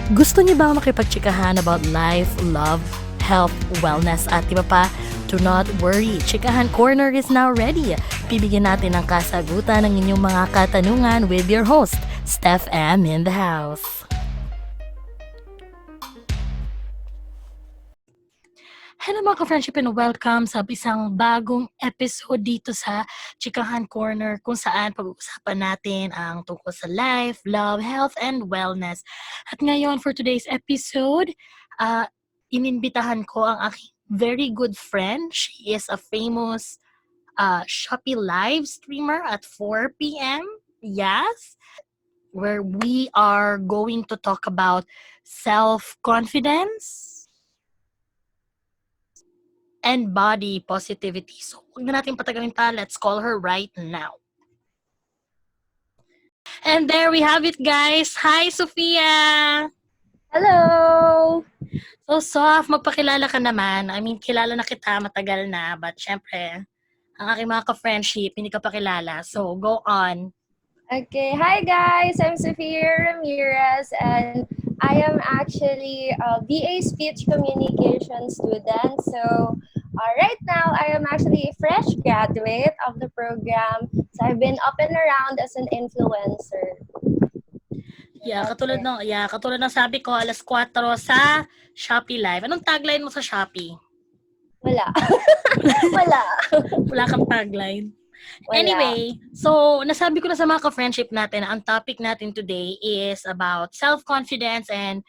Gusto niyo bang makipagtsikahan about life, love, health, wellness at iba pa? Do not worry, Chikahan Corner is now ready. Bibigyan natin ng kasagutan ng inyong mga katanungan with your host, Steph M. in the house. Hello mga ka-friendship and welcome sa isang bagong episode dito sa Chikahan Corner kung saan pag-uusapan natin ang tungkol sa life, love, health, and wellness. At ngayon for today's episode, inimbitahan ko ang aking very good friend. She is a famous Shopee live streamer at 4 p.m. Yes, where we are going to talk about self-confidence and body positivity. So, huwag na natin patagalin pa. Let's call her right now. And there we have it, guys. Hi, Sofia! Hello! So, Sof, magpakilala ka naman. I mean, kilala na kita, matagal na. But, syempre, ang aking mga ka-friendship, hindi ka pa kilala. So, go on. Okay, hi guys! I'm Sofia Ramirez and I am actually a BA Speech Communication student. So, right now, I am actually a fresh graduate of the program. So, I've been up and around as an influencer. Katulad ng sabi ko, alas 4 sa Shopee Live. Anong tagline mo sa Shopee? Wala. Wala. Wala kang tagline. Wala. Anyway, so nasabi ko na sa mga ka-friendship natin, ang topic natin today is about self-confidence and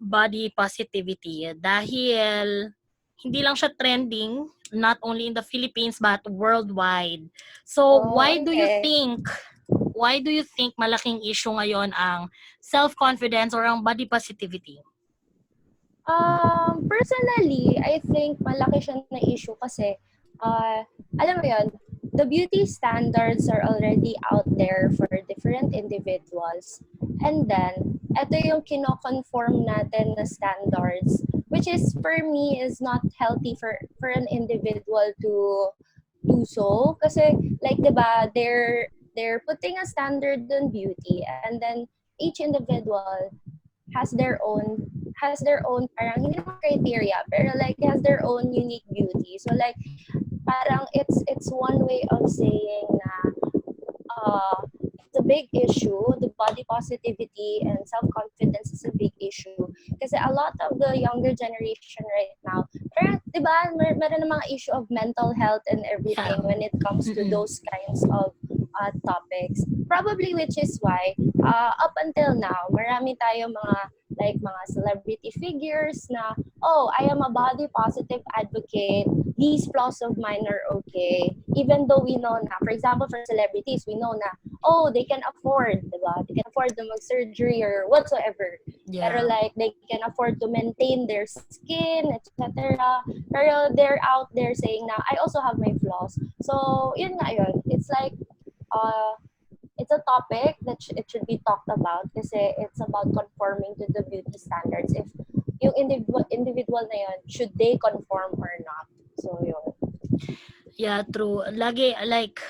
body positivity. Dahil hindi lang siya trending, not only in the Philippines but worldwide. So, why do you think malaking issue ngayon ang self-confidence or ang body positivity? Personally, I think malaki siya na issue kasi, alam mo yun, the beauty standards are already out there for different individuals. And then, ito yung kino-conform natin na standards, which is, for me, is not healthy for an individual to do so. Kasi, like, diba, they're putting a standard on beauty, and then each individual has their own parang hindi naman criteria, pero like has their own unique beauty. So like parang it's one way of saying na it's a big issue. The body positivity and self-confidence is a big issue. Kasi a lot of the younger generation right now, parang, di ba, meron ng mga issue of mental health and everything when it comes to those kinds of topics. Probably which is why, up until now, marami tayong mga celebrity figures na, oh, I am a body positive advocate. These flaws of mine are okay. Even though we know na, for example, for celebrities, we know na, oh, they can afford, diba? They can afford the surgery or whatsoever. Yeah. Pero like, they can afford to maintain their skin, etc. Pero they're out there saying na, I also have my flaws. So, yun nga yun. It's like, it's a topic that it should be talked about kasi it's about conforming to the beauty standards. If yung individual na yun, should they conform or not? So, yun. Yeah, true. Lagi, like,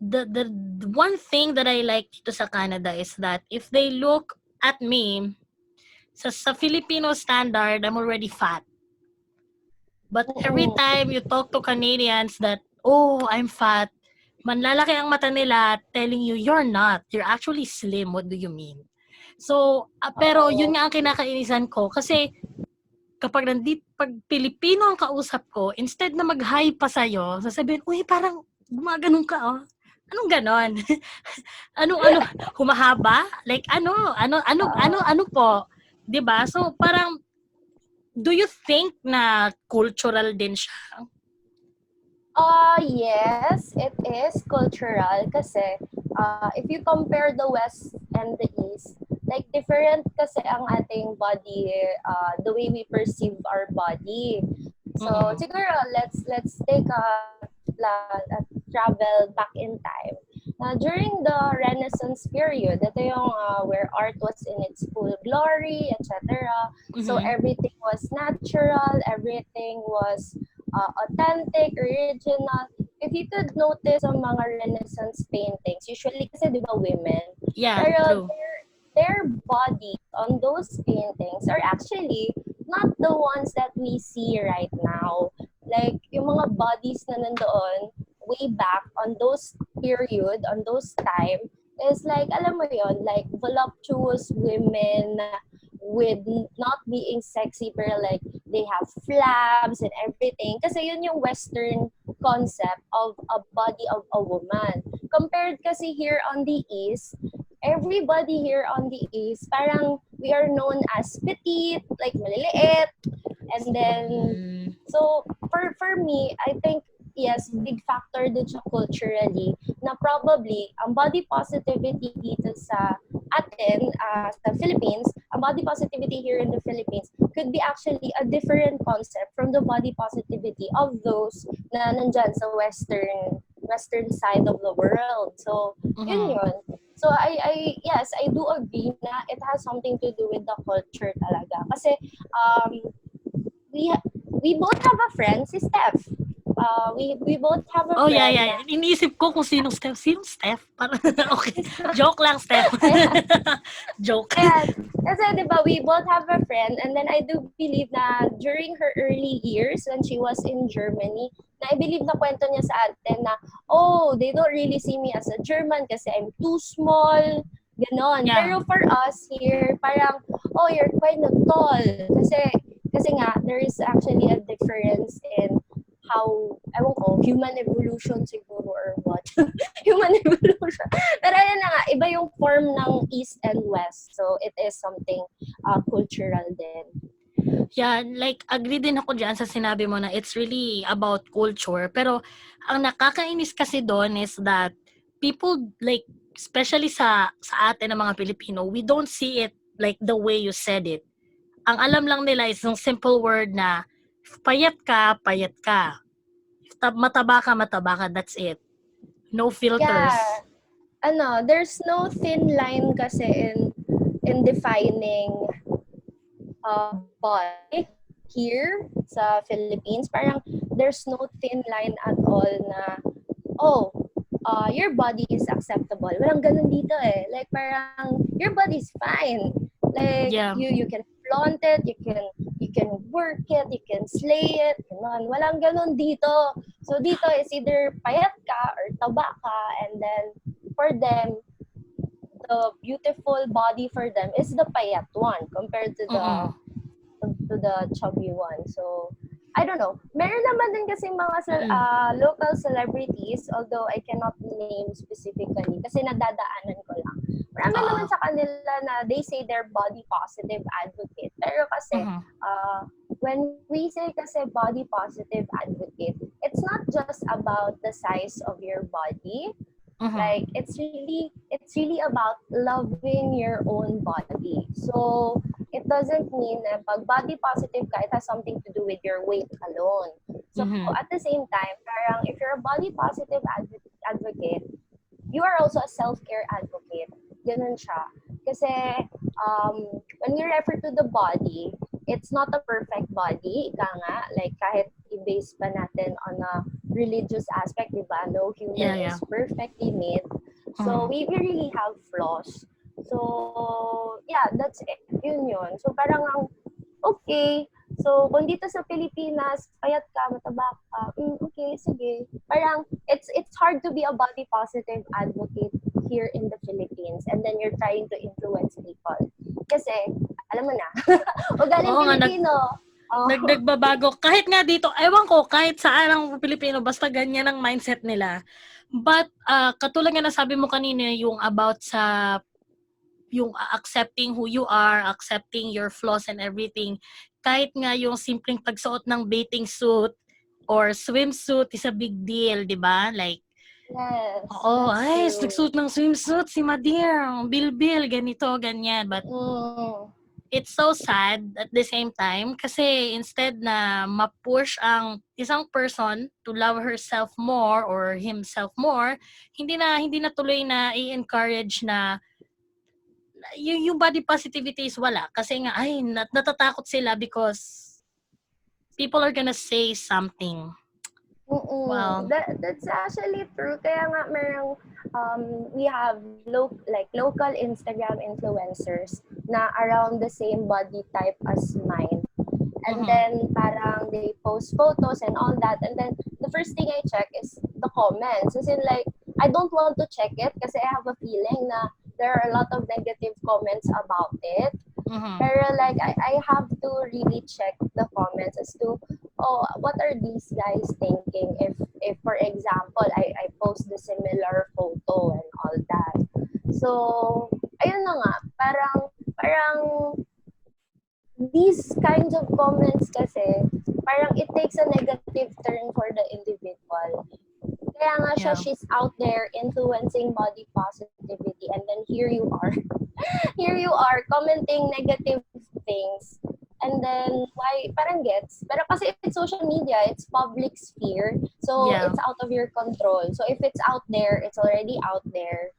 the one thing that I like dito sa Canada is that if they look at me, sa Filipino standard, I'm already fat. But every time you talk to Canadians that, oh, I'm fat, manlalaki ang mata nila telling you, you're not. You're actually slim. What do you mean? So, pero yun nga ang kinakainisan ko kasi kapag pag Pilipino ang kausap ko, instead na mag-hi pa sa'yo, sasabihin, uy, parang gumaganon ka, oh. Anong ganon? ano, humahaba? Like, ano po? 'Di ba? So, parang, do you think na cultural din siya? Yes, it is cultural kasi if you compare the West and the East, like different kasi ang ating body, the way we perceive our body. So, siguro, let's take a travel back in time. During the Renaissance period, ito yung where art was in its full glory, etc. So, everything was natural, everything was authentic, original. If you could notice ang mga Renaissance paintings, usually kasi di ba women? Yeah, pero true. their bodies on those paintings are actually not the ones that we see right now. Like, yung mga bodies na nandoon way back on those period, on those time, is like, alam mo yon, like voluptuous women with not being sexy, pero like they have flabs and everything. Kasi yun yung Western concept of a body of a woman. Compared kasi here on the East, everybody here on the East, parang we are known as petite, like maliliit. And then, Mm. so for me, I think, yes, big factor din siya culturally na probably ang body positivity dito sa atin, sa Philippines, ang body positivity here in the Philippines could be actually a different concept from the body positivity of those na nandyan sa western side of the world. So, yun Mhm. yun. So, yes, I do agree na it has something to do with the culture talaga. Kasi, we we both have a friend, si Steph. We both have a Oh, yeah, friend yeah. na Iniisip ko kung sinong Steph. Sinong Steph? Parang, okay. Joke lang, Steph. ayan, Joke. ayan. Kasi, di ba, we both have a friend, and then I do believe na during her early years when she was in Germany, na I believe na kwento niya sa atin na, oh, they don't really see me as a German kasi I'm too small, ganon. Yeah. Pero for us here, parang, oh, you're quite tall. Kasi nga, there is actually a difference in how, ewan ko, human evolution siguro or what. Human evolution. Pero ayun na nga, iba yung form ng East and West. So, it is something cultural din. Yeah, like, agree din ako dyan sa sinabi mo na it's really about culture. Pero, ang nakakainis kasi doon is that people, like, especially sa atin ng mga Pilipino, we don't see it like the way you said it. Ang alam lang nila is yung simple word na, payat ka, payat ka. Mataba ka, that's it. No filters. Yeah, there's no thin line kasi in defining body here sa Philippines. Parang there's no thin line at all na, oh, your body is acceptable. Walang ganun dito eh. Like parang your body is fine. Like Yeah. you can flaunt it, you can work it, you can slay it. Ganun. Walang ganun dito. So dito is either payat ka or taba ka, and then for them, the beautiful body for them is the payat one compared to Mm-mm. the chubby one. So, I don't know. Meron naman din kasi mga Mm-mm. local celebrities, although I cannot name specifically kasi nadadaanan ko lang. Marami naman Oo. sa kanila na they say they're body positive advocate. Pero kasi, Mhm. when we say kasi body positive advocate, it's not just about the size of your body. Mhm. Like it's really about loving your own body. So it doesn't mean na pag body positive ka, it has something to do with your weight alone. So Mhm. at the same time, parang if you're a body positive advocate, you are also a self-care advocate. Ganun siya. Kasi when we refer to the body, it's not a perfect body. Ika nga, like kahit i-base pa natin on a religious aspect, di ba? No Yeah, human yeah. is perfectly made. So Mhm. we really have flaws. So yeah, that's it. Yun. So parang okay, so kung dito sa Pilipinas, payat ka, mataba ka, okay, sige. Parang, it's hard to be a body positive advocate here in the Philippines, and then you're trying to influence people. Kasi, alam mo na, ugaling Oo nga, Pilipino. Oh, nagbabago. Kahit nga dito, ewan ko, kahit saan ang Pilipino, basta ganyan ang mindset nila. But, katulad nga na sabi mo kanina, yung about sa yung accepting who you are, accepting your flaws and everything. Kahit nga yung simpleng pagsuot ng bathing suit or swimsuit is a big deal, di ba? Like, yes, oo, that's ay, true. nagsuot ng swimsuit si Madir, bilbil, ganito, ganyan. But Mm, it's so sad at the same time kasi instead na ma-push ang isang person to love herself more or himself more, hindi na tuloy na i-encourage na yung body positivity is wala kasi nga ay natatakot sila because people are gonna say something. Wow. That's actually true. Kaya nga merong we have local Instagram influencers na around the same body type as mine. And Mhm. then parang they post photos and all that. And then the first thing I check is the comments. As in like, I don't want to check it kasi I have a feeling na there are a lot of negative comments about it. Mhm. Pero like I have to really check the comments as to oh what are these guys thinking if for example I post the similar photo and all that. So ayun na nga parang these kinds of comments kasi parang it takes a negative turn for the individual. Kaya nga siya, Yeah. she's out there influencing body positivity and then here you are here you are commenting negative things. And then, why, parang gets. Pero kasi it's social media, it's public sphere. So, Yeah. it's out of your control. So, if it's out there, it's already out there.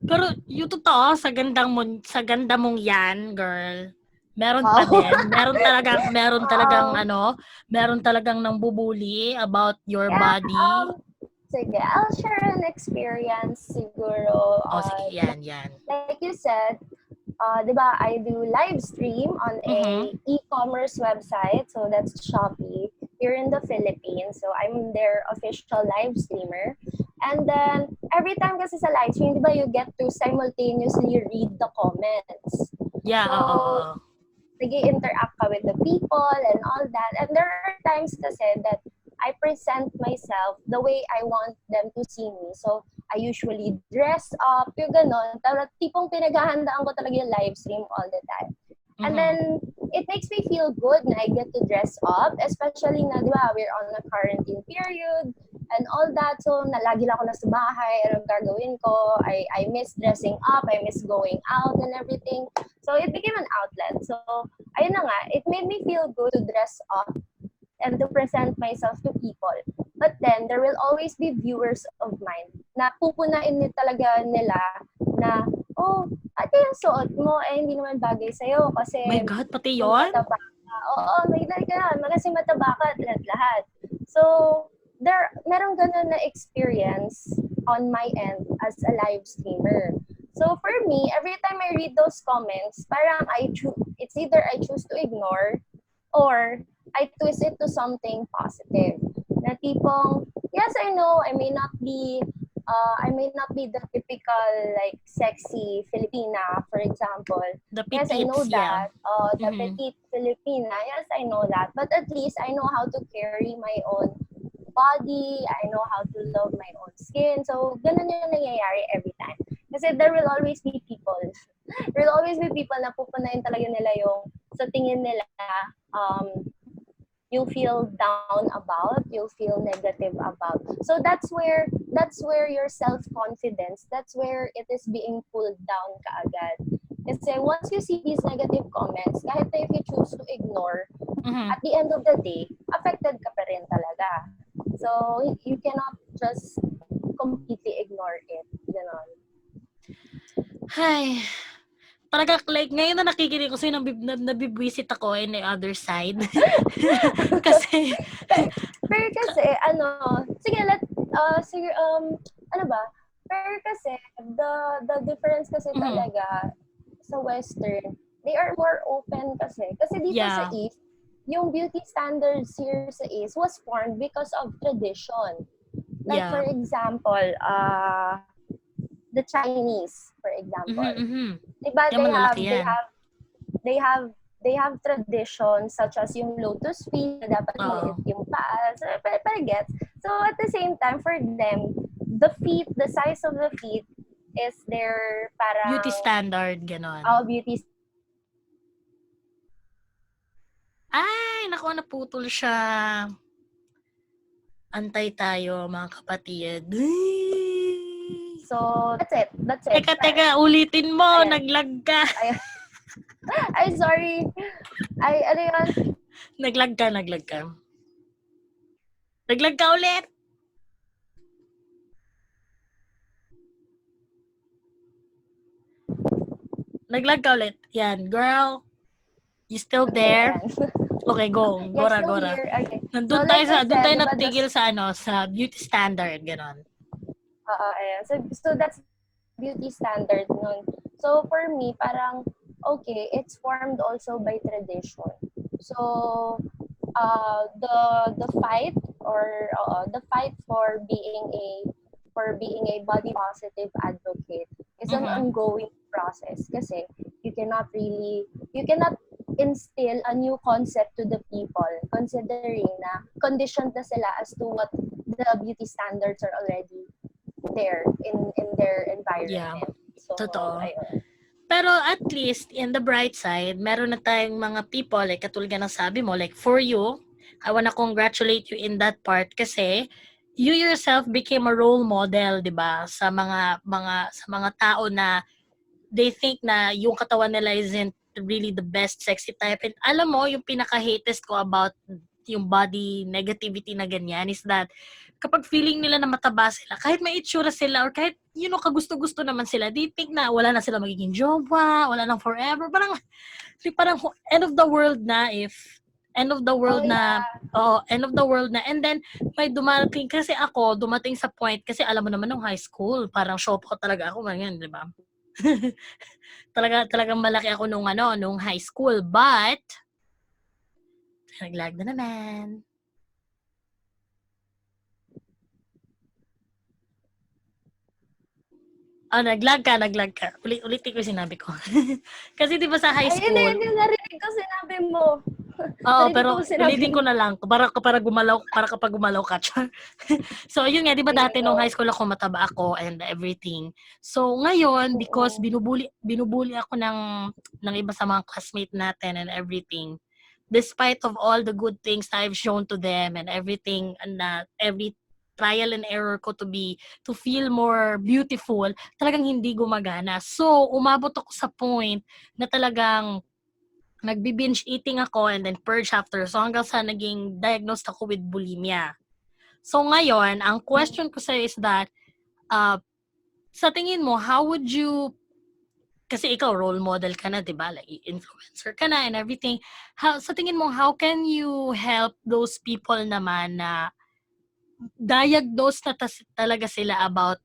Pero yung totoo sa ganda mong 'yan, girl. Meron pa Wow. din. Wow. Meron talagang nambubuli about your Yeah, body. sige, I'll share an experience siguro. Oh, sige, 'yan, 'yan. Like you said, di ba, I do live stream on Mhm. a e-commerce website. So that's Shopee here in the Philippines. So I'm their official live streamer. And then every time kasi sa live stream, di ba, you get to simultaneously read the comments. Yeah, oo, So oo. nag-interact ka with the people and all that. And there are times kasi that I present myself the way I want them to see me. So, I usually dress up, yung ganon. Tipong pinaghahandaan ko talaga yung live stream all the time. And Mhm. then, it makes me feel good na I get to dress up, especially na, di ba, we're on a quarantine period and all that. So, lagi lang ako nasa bahay, anong gagawin ko? I miss dressing up, I miss going out and everything. So, it became an outlet. So, ayun na nga, it made me feel good to dress up and to present myself to people. But then, there will always be viewers of mine na pupunain talaga nila na, oh, ate yung suot mo, eh, hindi naman bagay sa'yo My kasi God, pati yon. mataba ka. Oo, may ka na, kasi mataba ka at lahat. So, merong ganun na experience on my end as a live streamer. So for me, every time I read those comments, parang it's either I choose to ignore or I twist it to something positive. Na tipong, yes, I know I may not be the typical like sexy Filipina, for example. The Yes, I know petites, yeah. that. The Mhm. petite Filipina, yes, I know that. But at least I know how to carry my own body. I know how to love my own skin. So, ganun yung nangyayari every time. Kasi there will always be people. There will always be people na pupunayin talaga nila yung sa tingin nila um, you feel down about, you feel negative about. So that's where your self-confidence, that's where it is being pulled down kaagad. Kasi once you see these negative comments, kahit na if you choose to ignore, Mhm. at the end of the day, affected ka pa rin talaga. So, you cannot just completely ignore it. Ganon. Hay, talaga like ngayon na nakikinig ko sa'yo nabibwisit ako in the other side. Kasi Pero kasi, sige, sige, ano ba? Pero kasi, the difference kasi mhm. talaga sa Western, they are more open kasi. Kasi dito sa Yeah. East, yung beauty standards here sa East was formed because of tradition. Like, for Yeah. example, the Chinese, for Mhm, example. mhm. Diba, Yan malalaki yan. they have they have traditions such as yung lotus feet na dapat maliit Oo. yung paa. So, gets. So, at the same time, for them, the size of the feet is their Beauty parang standard, ganon. beauty. Ay, naku, naputol siya. Antay tayo, mga kapatid. So, that's it. That's it. Teka, ulitin mo. Ayan. Naglag ka. Ayan. Ay, sorry. Ay, ano yun? Naglag ka. Naglag ka ulit. Naglag ka ulit. Yan, girl. You still Okay, there? ayan. Okay, go. Yeah, Gora, still gora. here. Okay. So like I Doon said, tayo diba, natigil sa ano, sa beauty standard, ganon. ayan. So that's the beauty standard nun. So for me, parang okay, it's formed also by tradition. So the fight or the fight for being a body positive advocate is an Mhm. ongoing process kasi you cannot instill a new concept to the people considering na conditioned na sila as to what the beauty standards are already there in their Yeah, environment. So totoo. ayun. Pero at least, in the bright side, meron na tayong mga people, like katulad nga ng sabi mo, like for you, I wanna congratulate you in that part kasi you yourself became a role model, 'di ba? Sa mga tao na they think na yung katawan nila isn't really the best sexy type. And alam mo, yung pinaka-hatest ko about yung body negativity na ganyan is that kapag feeling nila na mataba sila, kahit may itsura sila or kahit kagusto-gusto naman sila, they think na wala na sila magiging jowa, wala nang forever. Parang end of the world na if end of the Oh world na yeah. end of the world na. And then may dumating kasi ako, dumating sa point kasi alam mo naman nung high school, parang shop ko talaga ako ganyan, 'di ba? Talagang malaki ako nung high school, but naglag na naman. Naglag ka. Ulitin ko yung sinabi ko. Kasi 'di ba sa high Ay, hindi, school, hindi narinig ko sinabi mo. oo, Narinig ko pero sinabi ulitin mo. ko na lang para kapag gumalaw ka. So, yun nga, di ba Sige, dati nung high go. school ako, mataba ako and everything. So, ngayon, because Oo. binubuli ako ng iba sa mga classmate natin and everything, despite of all the good things I've shown to them and everything, and every trial and error ko to feel more beautiful, talagang hindi gumagana. So, umabot ako sa point na talagang nagbi-binge eating ako and then purge after. So hanggang sa naging diagnosed ako with bulimia. So ngayon, ang question ko sa'yo is that, uh, sa tingin mo, how would you, kasi ikaw role model ka na, 'di ba? Like influencer ka na and everything. Sa tingin mo, how can you help those people naman na diagnosed na talaga sila about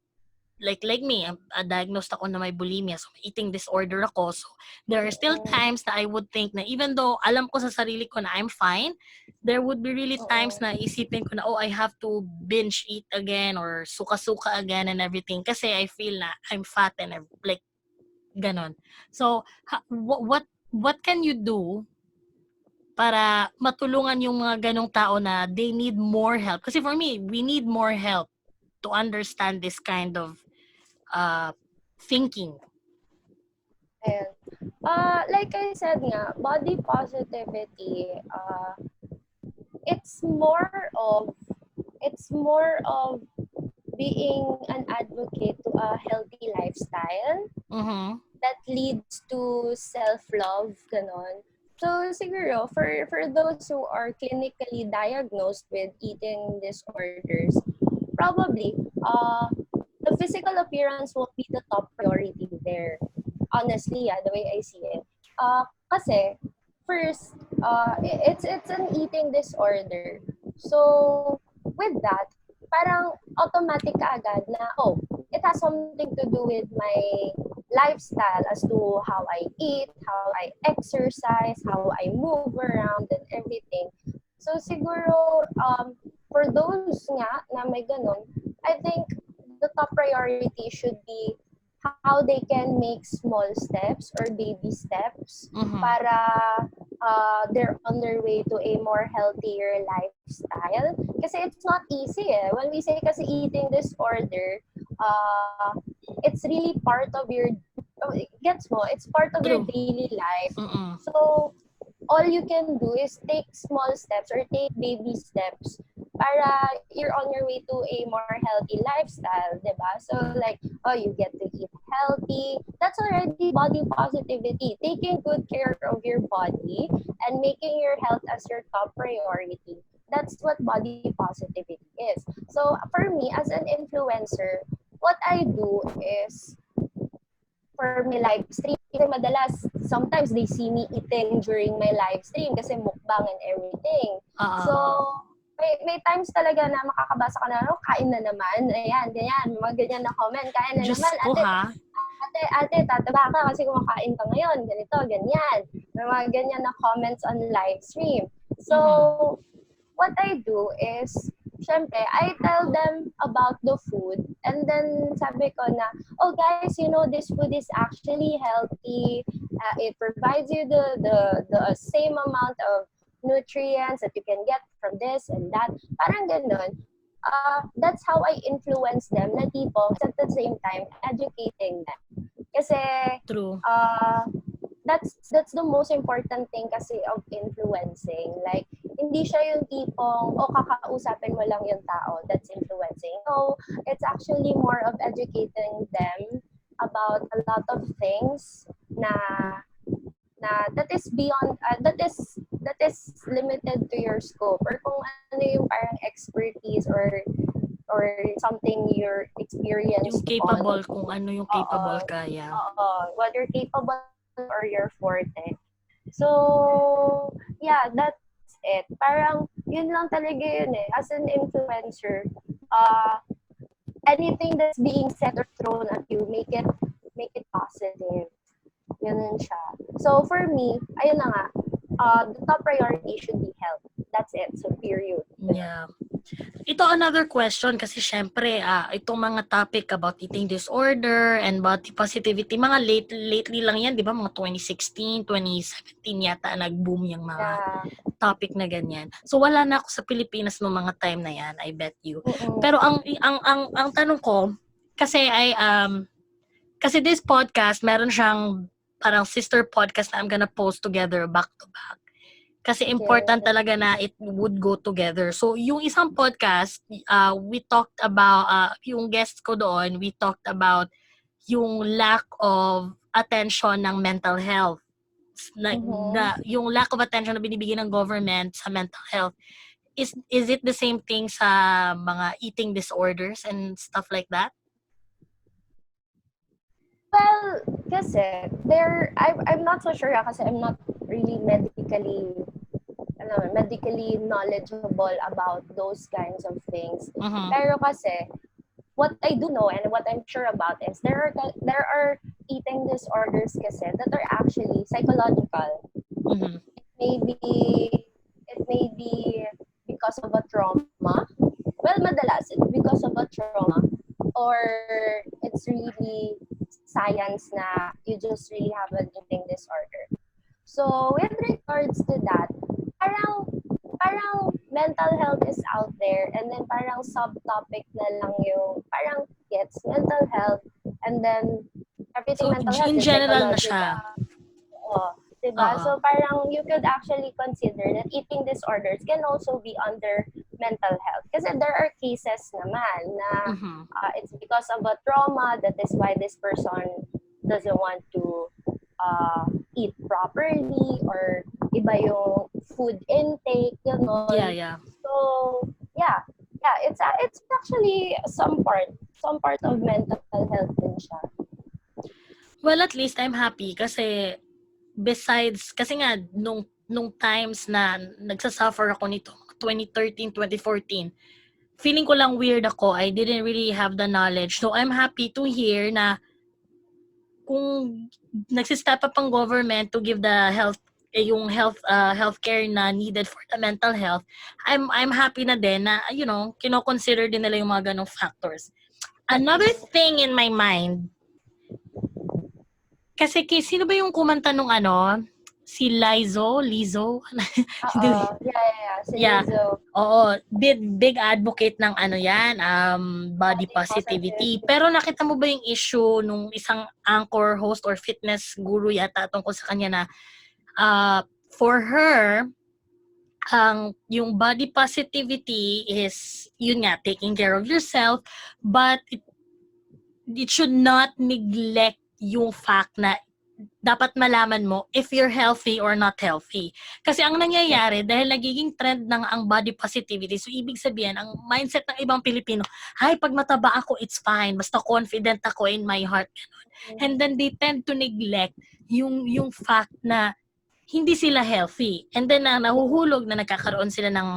like me, diagnosed ako na may bulimia, so may eating disorder ako. So, there are still Oo. times that I would think na even though alam ko sa sarili ko na I'm fine, there would be really times Oo. na isipin ko na, oh, I have to binge eat again or suka-suka again and everything kasi I feel na I'm fat and like, ganon. So, what can you do para matulungan yung mga ganong tao na they need more help? Kasi for me, we need more help to understand this kind of uh, thinking. Ayan. Like I said nga, body positivity, it's more of it's more of being an advocate to a healthy lifestyle Mm-hmm. that leads to self-love, ganon. So siguro for those who are clinically diagnosed with eating disorders, probably the physical appearance won't be the top priority there. Honestly, yeah, the way I see it. Kasi first, it's an eating disorder. So with that, parang automatic ka agad na, oh, it has something to do with my lifestyle as to how I eat, how I exercise, how I move around and everything. So siguro, for those nga na may ganun, I think the top priority should be how they can make small steps or baby steps Mm-hmm. para they're on their way to a more healthier lifestyle. Kasi it's not easy eh. When we say kasi eating disorder, it's really part of your, gets mo, it's part of your True. daily life. Mm-mm. So, all you can do is take small steps or take baby steps para you're on your way to a more healthy lifestyle, diba? So like, oh, you get to eat healthy. That's already body positivity. Taking good care of your body and making your health as your top priority. That's what body positivity is. So for me, as an influencer, what I do is, for my live stream. Kasi madalas, sometimes they see me eating during my live stream kasi mukbang and everything. So, may times talaga na makakabasa ka na, kain na naman, ayan, ganyan, mga ganyan na comment, kain na Diyos naman, ko, ha? ate, tataba ka kasi kumakain ka ngayon, ganito, ganyan. May mga ganyan na comments on live stream. So, what I do is, syempre, I tell them about the food and then sabi ko na, oh guys, this food is actually healthy. It provides you the same amount of nutrients that you can get from this and that. Parang ganun. That's how I influence them na tipo at the same time educating them. Kasi True. That's the most important thing kasi of influencing. Like, hindi siya yung tipong, kakausapin mo lang yung tao that's influencing. No, it's actually more of educating them about a lot of things na that is beyond, that is limited to your scope, or kung ano yung parang expertise or something you're experienced Yung capable, on. kung ano yung capable ka, yeah. What you're capable or your forte. So, yeah, that's it. Parang, yun lang talaga yun eh. As an influencer, anything that's being said or thrown at you, make it positive. Ganun siya. So, for me, ayun na nga, the top priority should be health. That's it. So, period. Yeah. Ito another question kasi syempre itong mga topic about eating disorder and body positivity, mga lately lang yan, di ba? Mga 2016, 2017 yata nag-boom yung mga topic na ganyan. So wala na ako sa Pilipinas noong mga time na yan, I bet you. Pero ang tanong ko, kasi kasi this podcast, meron siyang parang sister podcast na I'm gonna post together back to back. Kasi important talaga na it would go together. So, yung isang podcast, we talked about, yung guests ko doon, we talked about yung lack of attention ng mental health. Yung lack of attention na binibigyan ng government sa mental health. Is it the same thing sa mga eating disorders and stuff like that? Well, kasi I'm not so sure kasi I'm not really medically knowledgeable about those kinds of things. Pero kasi what I do know and what I'm sure about is there are eating disorders kasi that are actually psychological. It may be because of a trauma. Well, madalas it's because of a trauma, or it's really science na you just really have an eating disorder. So, with regards to that, parang mental health is out there, and then parang subtopic na lang yung parang gets mental health, and then everything so, mental health in is general na psychological. siya. Diba? So parang you could actually consider that eating disorders can also be under mental health. Kasi there are cases naman na it's because of a trauma, that is why this person doesn't want to eat properly, or iba yung food intake, gano'n. Yeah. So, yeah, it's actually some part of mental health din siya. Well, at least I'm happy kasi besides, kasi nga nung times na nagsasuffer ako nito, 2013, 2014, feeling ko lang weird ako. I didn't really have the knowledge. So I'm happy to hear na kung nagsistep up ang government to give the yung healthcare na needed for the mental health, I'm happy na din na kino-consider din nila yung mga ganong factors. Another thing in my mind, kasi sino ba yung kumanta nung si Lizzo? Si Lizzo. Oo, big advocate ng yan, body positivity. Pero nakita mo ba yung issue nung isang anchor host or fitness guru yata tungkol sa kanya na for her, yung body positivity is, yun nga, taking care of yourself, but it should not neglect yung fact na dapat malaman mo if you're healthy or not healthy. Kasi ang nangyayari, dahil nagiging trend ng ang body positivity, so ibig sabihin, ang mindset ng ibang Pilipino, "Hay, pag mataba ako, it's fine. Basta confident ako in my heart." Ganun. And then they tend to neglect yung fact na hindi sila healthy. And then nahuhulog na nagkakaroon sila ng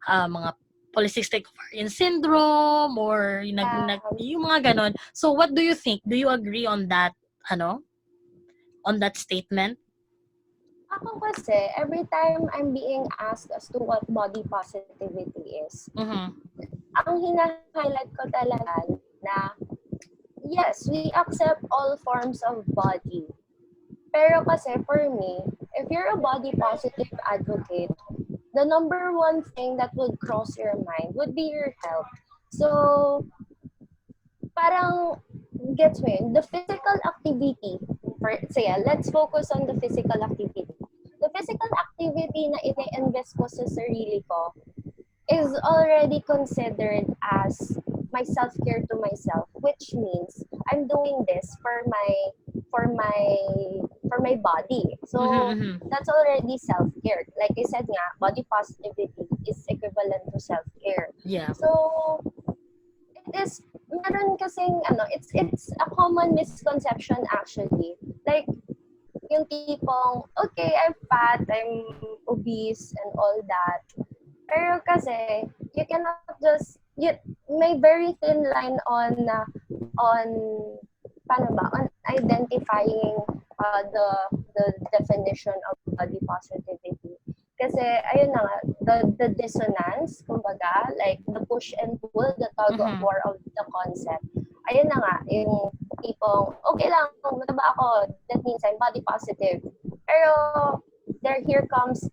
mga polycystic ovarian syndrome or yung mga ganon. So what do you think? Do you agree on that, on that statement? Ako kasi, every time I'm being asked as to what body positivity is, Mm-hmm. ang hina-highlight ko talaga na, yes, we accept all forms of body. Pero kasi for me, if you're a body positive advocate, the number one thing that would cross your mind would be your health. So, parang, gets mo yun, the physical activity, let's focus on the physical activity. The physical activity na ine-invest ko sa sarili ko is already considered as my self-care to myself, which means I'm doing this for my for my body. So Mm-hmm. that's already self-care. Like I said nga, body positivity is equivalent to self-care. Yeah. So it is meron kasing it's a common misconception actually. Like yung tipong, okay, I'm fat, I'm obese and all that. Pero kasi, you cannot just, may very thin line on, paano ba, on identifying the definition of body positivity. Kasi, ayun na nga, the dissonance, kumbaga, like the push and pull, the tug of war of the concept. Ayun na nga, yung tipong, okay lang, mataba ako, that means I'm body positive. Pero, here comes,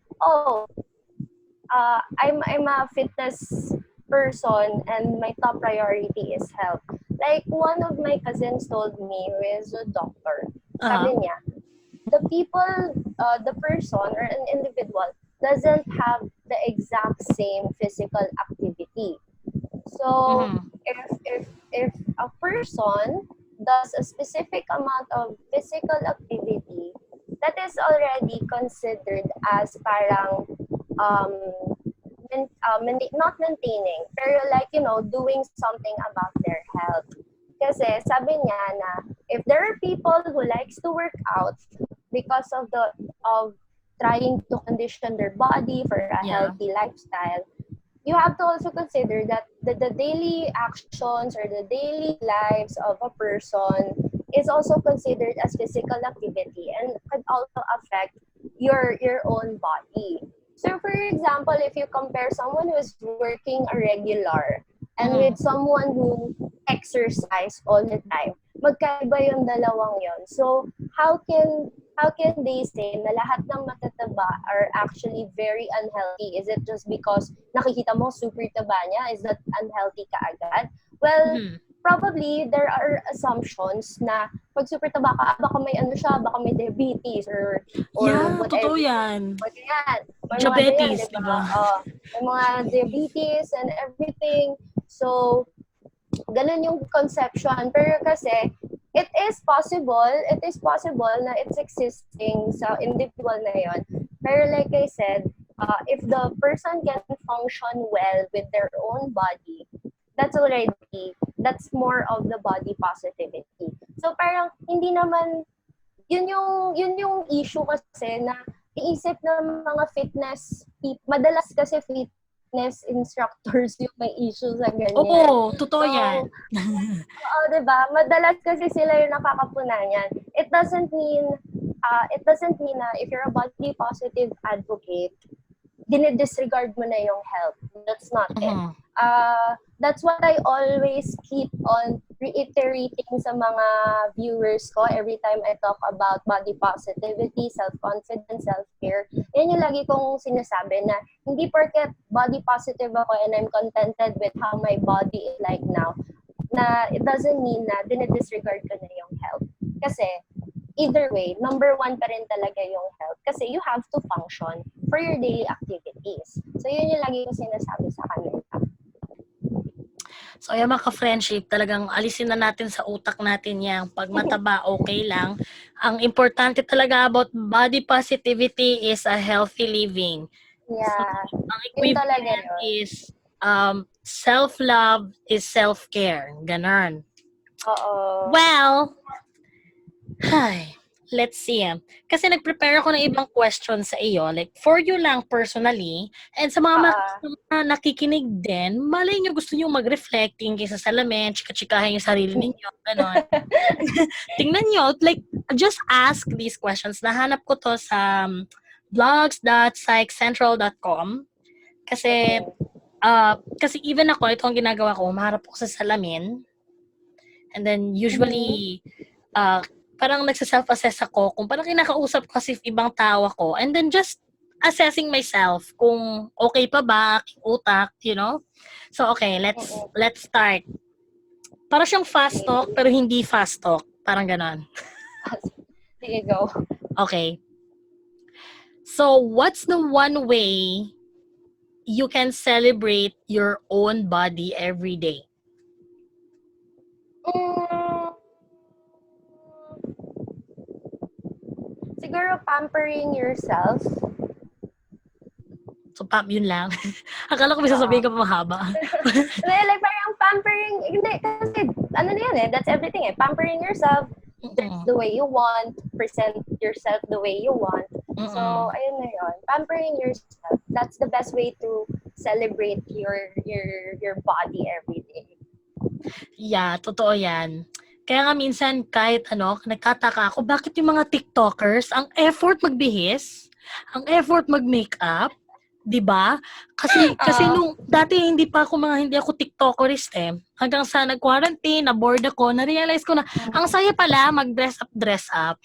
I'm a fitness person and my top priority is health. Like one of my cousins told me, who is a doctor, sabi niya, the person or an individual doesn't have the exact same physical activity. So if a person does a specific amount of physical activity, that is already considered as parang not maintaining, pero like, doing something about their health. Kasi sabi niya na if there are people who likes to work out because of trying to condition their body for a healthy lifestyle, you have to also consider that the daily actions or the daily lives of a person is also considered as physical activity and could also affect your own body. So for example, if you compare someone who is working a regular and with someone who exercise all the time, magkaiba yung dalawang yon. So how can they say na lahat ng matataba are actually very unhealthy? Is it just because nakikita mo super taba niya? Is that unhealthy kaagad? Well, probably there are assumptions na pag super taba ka, baka may baka may diabetes or whatever. Totoo yan. May Diabetes, mga ganyan, diba? May mga diabetes and everything. So, ganun yung conception. Pero kasi, it is possible na it's existing sa individual na yon. Pero like I said, if the person can function well with their own body, that's more of the body positivity. So parang hindi naman yun yung issue kasi na iisip ng mga madalas kasi fitness instructors yung may issue sa ganyan. Oo, totoo yan. Diba? Madalas kasi sila yung nakakapunan yan. It doesn't mean na if you're a body positive advocate, dinidisregard mo na yung health. That's not it. That's what I always keep on reiterating sa mga viewers ko every time I talk about body positivity, self-confidence, self-care. Yan yung lagi kong sinasabi na hindi porket body positive ako and I'm contented with how my body is like now, na it doesn't mean na dinidisregard ko na yung health. Kasi either way, number one pa rin talaga yung health kasi you have to function for your daily activities. So yun yung lagi ko sinasabi sa kanila. So, ayan mga ka-friendship, talagang alisin na natin sa utak natin yan. Pag mataba, okay lang. Ang importante talaga about body positivity is a healthy living. So, Yeah. ang Yun talaga equivalent yun. is self-love is self-care. Ganon. Oo. Well, hi, let's see. Kasi nag-prepare ako ng ibang questions sa iyo. Like, for you lang personally, and sa mga Oo. nakikinig din, malay nyo gusto nyo mag-reflect, tingin kayo sa salamin, chika-chikahin yung sarili ninyo, ganon. Tingnan nyo, like, just ask these questions. Nahanap ko to sa blogs.psychcentral.com kasi kasi even ako, ito ang ginagawa ko, maharap ko sa salamin. And then, usually, parang nagsa-self-assess ako kung parang kinakausap ko kasi ibang tao ako. And then, just assessing myself kung okay pa ba, aking utak, you know? So, okay, let's start. Para siyang fast talk, pero hindi fast talk. Parang ganon. Sige, go. Okay. So, what's the one way you can celebrate your own body every day? Siguro pampering yourself. So, yun lang. Akala ko may sasabihin ka pa mahaba. Like parang pampering, hindi, kasi ano na yan that's everything Pampering yourself, dress the way you want, present yourself the way you want. So, ayun na yun. Pampering yourself, that's the best way to celebrate your body every day. Yeah, totoo yan. Kaya nga minsan kahit nagkataka ako, bakit yung mga TikTokers, ang effort magbihis, ang effort mag-makeup, 'di ba? Kasi nung dati hindi ako TikTokerist hanggang sa nag-quarantine, na-bored ako, na-realize ko na ang saya pala dress up.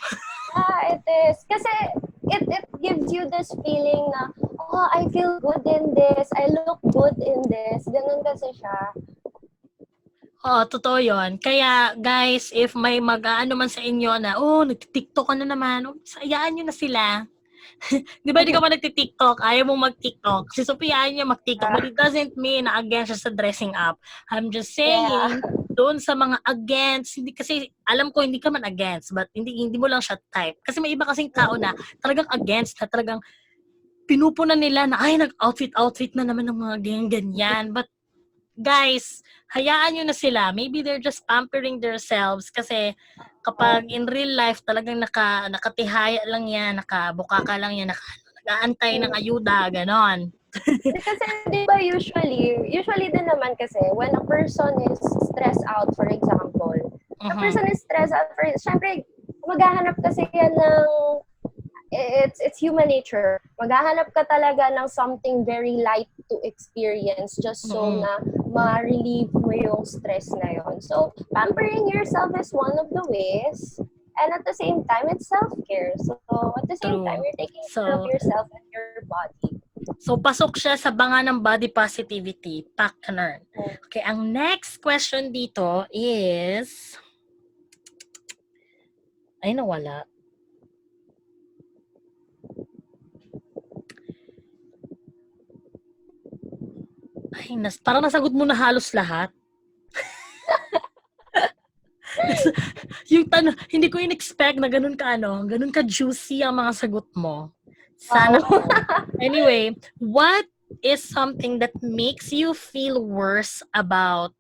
It is. Kasi it gives you this feeling na, oh, I feel good in this, I look good in this. Ganun kasi siya. Oo, totoo yun. Kaya, guys, if may mag-aano man sa inyo na, nag-TikTok ka na naman, sayaan nyo na sila. Di ba, di ka pa nagti-TikTok, ayaw mong mag-TikTok. Si Sofia, ayaw niya mag-TikTok, but it doesn't mean na against siya sa dressing up. I'm just saying, doon sa mga against, hindi kasi, alam ko, hindi ka man against, but hindi mo lang siya type. Kasi may iba kasing tao na talagang against, na talagang pinupunan nila na, ay, nag-outfit na naman ng mga ganyan. But, guys, hayaan nyo na sila. Maybe they're just pampering themselves kasi kapag in real life talagang nakatihaya lang yan, nakabukaka lang yan, nag-aantay ng ayuda, ganon. Kasi di ba usually din naman kasi when a person is stressed out, for example, syempre maghahanap kasi yan ng it's human nature. Maghahanap ka talaga ng something very light to experience just so na ma-relieve mo yung stress na yon. So, pampering yourself is one of the ways. And at the same time, it's self-care. So, at the same time, you're taking care of yourself and your body. So, pasok siya sa banga ng body positivity. Partner. Okay, ang next question dito is... Ay, nawala. Ay, parang nasagot mo na halos lahat. Yung tanong, hindi ko in-expect na ganun ka juicy ang mga sagot mo. Sana ko. Anyway, what is something that makes you feel worse about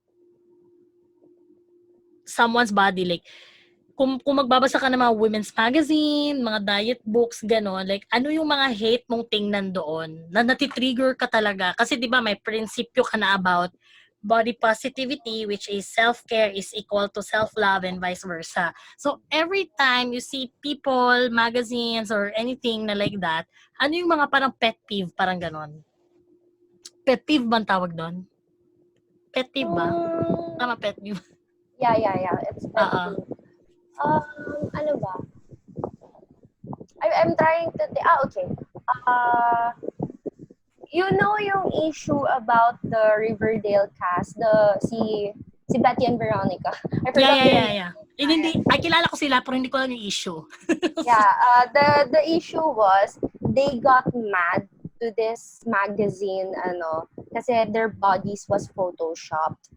someone's body? Like, kung magbabasa ka ng mga women's magazine, mga diet books, gano'n, like, ano yung mga hate mong tingnan doon na natitrigger ka talaga? Kasi di ba may prinsipyo ka na about body positivity, which is self-care is equal to self-love and vice versa. So, every time you see people, magazines, or anything na like that, ano yung mga parang pet peeve, parang gano'n? Pet peeve ba ang tawag doon? Pet peeve ba? Tama, pet peeve. Yeah. It's pet peeve. Ano ba? I'm trying to okay. You know yung issue about the Riverdale cast, si Betty and Veronica. I forgot Yeah. Hindi, kilala ko sila pero hindi ko alam yung issue. The issue was they got mad to this magazine kasi their bodies was photoshopped.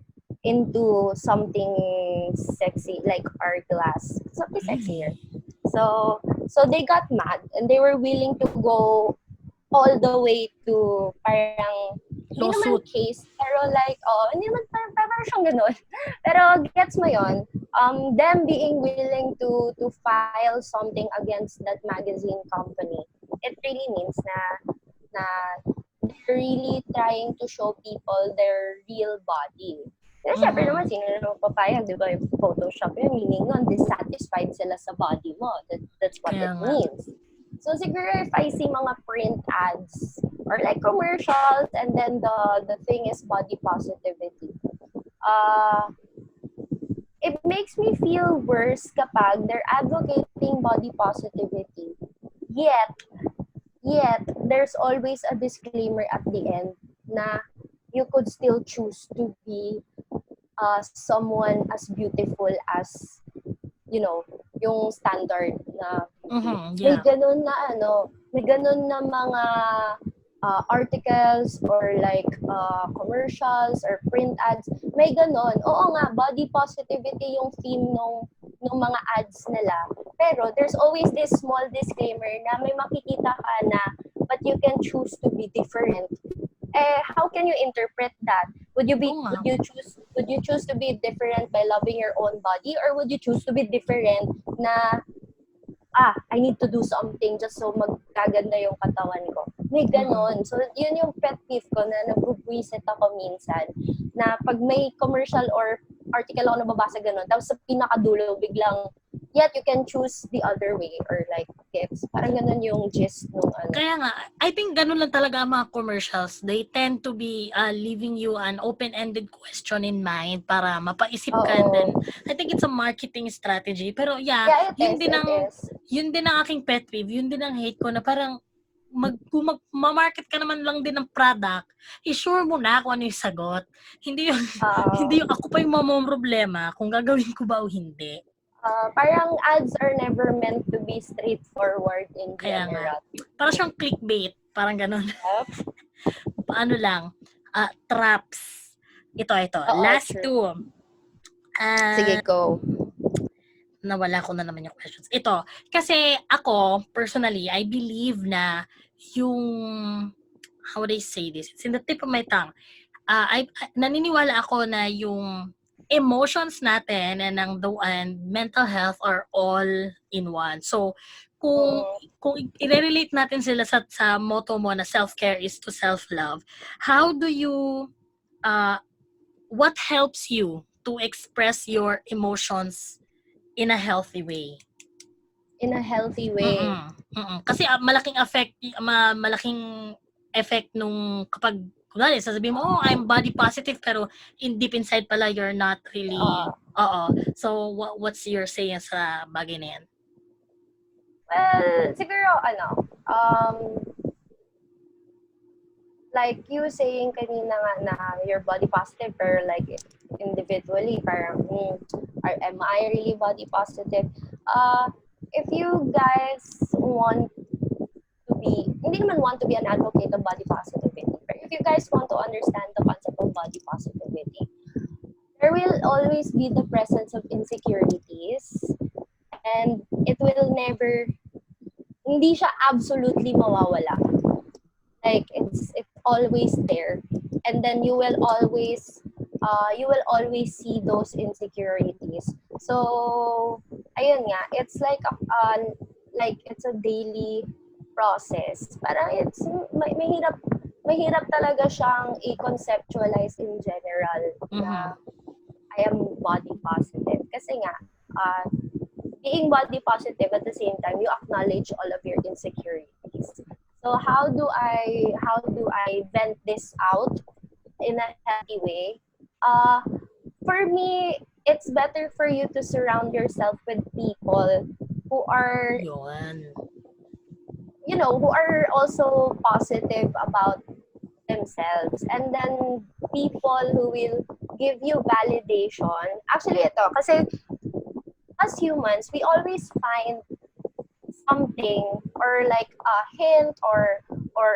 into something sexy like hourglass. Something sexier. Really? So they got mad and they were willing to go all the way to parang hindi naman Lawsuit. case pero like hindi naman parang siyang ganun. Pero gets mo yon, them being willing to file something against that magazine company, it really means na they're really trying to show people their real body. Kasi syempre naman, Mhm. sino naman papayag, di ba, yung Photoshop yun, meaning nun, dissatisfied sila sa body mo. That's what Kaya it nga. means. So siguro if I see mga print ads or like commercials and then the thing is body positivity, uh, it makes me feel worse kapag they're advocating body positivity. Yet, yet there's always a disclaimer at the end na you could still choose to be someone as beautiful as yung standard na beauty. Mhm, May yeah. ganun na may ganun na mga articles or like commercials or print ads. May ganun. Oo nga, body positivity yung theme nung mga ads nila. Pero there's always this small disclaimer na may makikita ka na but you can choose to be different. How can you interpret that? Oo nga. Would you choose to be different by loving your own body, or would you choose to be different na I need to do something just so magkaganda yung katawan ko? May Mhm. ganon. So yun yung pet peeve ko na nabubwisit ako minsan na pag may commercial or article ako nababasa ganon, tapos sa pinakadulo biglang yet you can choose the other way or like gets parang ganon yung gist nung ano. Kaya nga, I think ganun lang talaga ang mga commercials. They tend to be leaving you an open-ended question in mind para mapaisip ka, and then Oo. I think it's a marketing strategy. Pero yeah, Yeah, it is. yun din ang aking pet peeve, yun din ang hate ko na parang kung ma-market ka naman lang din ng product, i-sure mo na kung ano yung sagot. Hindi yung, hindi yung ako pa yung problema kung gagawin ko ba o hindi. Parang ads are never meant to be straightforward in Kaya nga. general. Para siyang clickbait. Parang ganun. Yep. Paano lang? Traps. Ito. Oo, Last true. two. Sige, Ah, go. nawala ko na naman yung questions. Ito, kasi ako, personally, I believe na yung, how would I say this? It's in the tip of my tongue. Naniniwala ako na yung emotions natin and mental health are all in one. So, kung Mm. kung i-relate natin sila sa motto mo na self-care is to self-love, how do you what helps you to express your emotions in a healthy way? In a healthy way. Mm. Kasi malaking effect nung kapag kunwari sasabihin mo, I'm body positive, pero deep inside pala you're not really. Uh, Oo. So what's your say sa bagay na yan? well, siguro, like you saying kanina nga na you're body positive, pero like individually, parang, am I really body positive? If you guys want to be, hindi naman want to be an advocate of body positivity, but if you guys want to understand the concept of body positivity, there will always be the presence of insecurities, and it will never, hindi siya absolutely mawawala. Like it's always there, and then you will always see those insecurities. So ayun nga, it's like it's a daily process. Parang it's mahirap talaga siyang i-conceptualize in general na Mhm. I am body positive kasi nga being body positive at the same time you acknowledge all of your insecurities. So how do I vent this out in a healthy way? For me, it's better for you to surround yourself with people who are Yun. who are also positive about themselves, and then people who will give you validation. Actually, ito kasi as humans, we always find something or like a hint or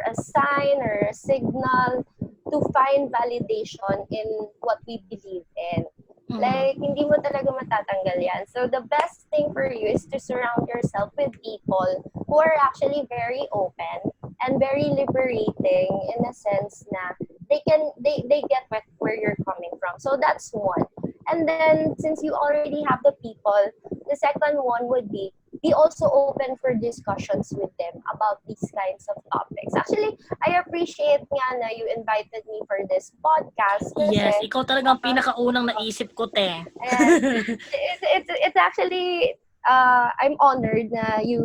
a sign or a signal to find validation in what we believe in. Like, hindi mo talaga matatanggal yan. So, the best thing for you is to surround yourself with people who are actually very open and very liberating in a sense na they get where you're coming from. So, that's one. And then, since you already have the people, the second one would be also open for discussions with them about these kinds of topics. Actually, I appreciate nga na you invited me for this podcast Yes, kasi ikaw talagang pinakaunang naisip ko, te. and it's actually I'm honored na you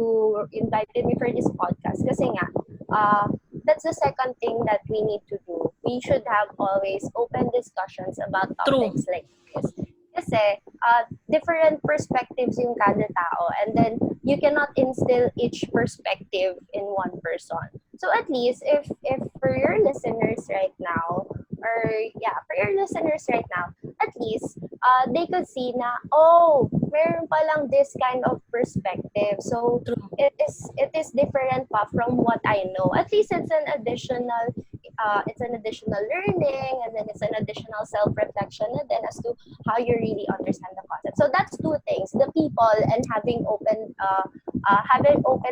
invited me for this podcast kasi nga that's the second thing that we need to do. We should have always open discussions about True. topics like this. Kasi different perspectives yung kada tao and then you cannot instill each perspective in one person. So at least if for your listeners right now, at least they could see na, oh, meron palang this kind of perspective. So True. it is different pa from what I know. At least it's an additional learning and then it's an additional self-reflection and then as to how you really understand the concept. So that's two things: the people and having open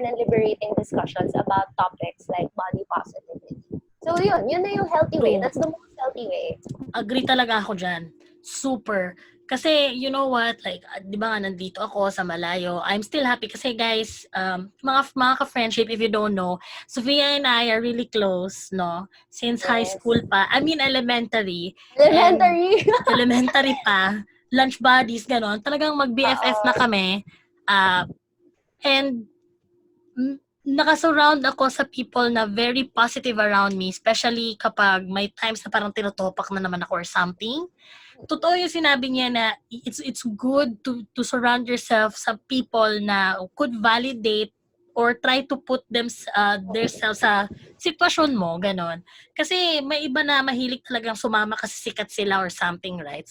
and liberating discussions about topics like body positivity. So yun na yung healthy way. True. That's the most healthy way. Agree talaga ako dyan. Super. Kasi, you know what, like, di ba nga nandito ako sa malayo, I'm still happy kasi guys, mga ka-friendship, if you don't know, Sofia and I are really close, no? Since high Yes. school pa. I mean, elementary. Elementary. Elementary pa. Lunch buddies, ganon. Talagang mag-BFF na kami. And nakasurround ako sa people na very positive around me, especially kapag may times na parang tinutopak na naman ako or something. Totoo yung sinabi niya na it's good to surround yourself sa people na could validate or try to put themselves sa sitwasyon mo, ganon. Kasi may iba na mahilig talagang sumama kasi sikat sila or something, right?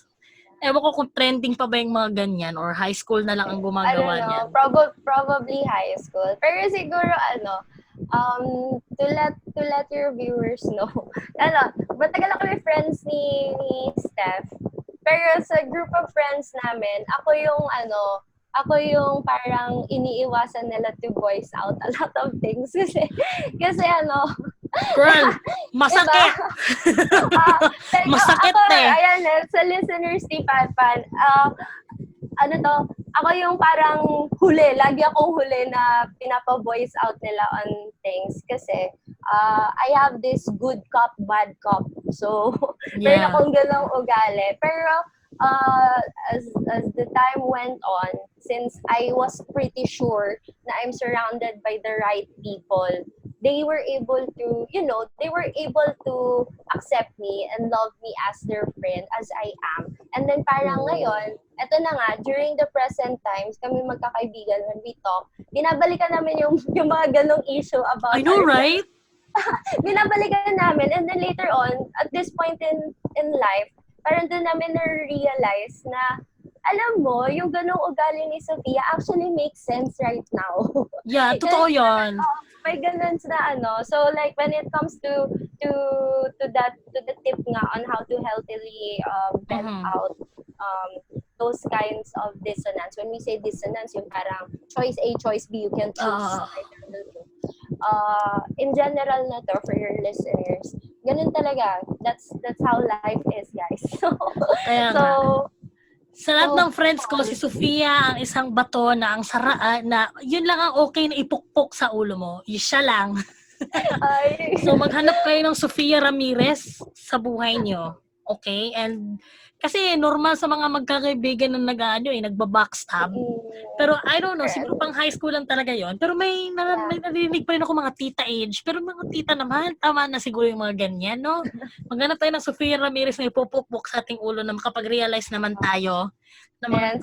Ewan ko kung trending pa ba yung mga ganyan or high school na lang ang I gumagawa don't know. niyan. Probably high school. Pero siguro to let your viewers know. Matagal na kami friends ni Steph. Pero sa group of friends namin, ako yung parang iniiwasan nila to voice out a lot of things kasi Girl, masakit! Masakit ako, eh. ayan sa listeners ni Pan, ako yung parang huli. Lagi akong huli na pinapa-voice out nila on things kasi I have this good cop, bad cop. So, meron akong ganong ugali. Pero, as the time went on, since I was pretty sure na I'm surrounded by the right people, they were able to accept me and love me as their friend as I am. And then parang ngayon, eto na nga, during the present times, kami magkakaibigan when we talk, binabalikan namin yung mga ganong issue about I know, right? binabalikan namin. And then later on, at this point in life, parang doon namin na-realize na, alam mo, yung ganong ugali ni Sofia actually makes sense right now. Yeah, totoo yun. May ganun na So like when it comes to the tip nga on how to healthily vent out those kinds of dissonance. When we say dissonance, yung parang choice A, choice B, you can choose. In general na to for your listeners, ganun talaga. That's how life is, guys. Sa lahat ng friends ko, si Sofia ang isang bato na ang na yun lang ang okay na ipukpok sa ulo mo. Siya lang. So maghanap kayo ng Sofia Ramirez sa buhay nyo. Okay? And kasi normal sa mga magkakaibigan na nagba-backstab. Pero I don't know, siguro pang high school lang talaga yon. Pero may narinig pa rin ako mga tita age. Pero mga tita naman, tama na siguro yung mga ganyan, no? Maghanap tayo ng Sofia Ramirez na ipupukpok sa ating ulo na makapag-realize naman tayo na mga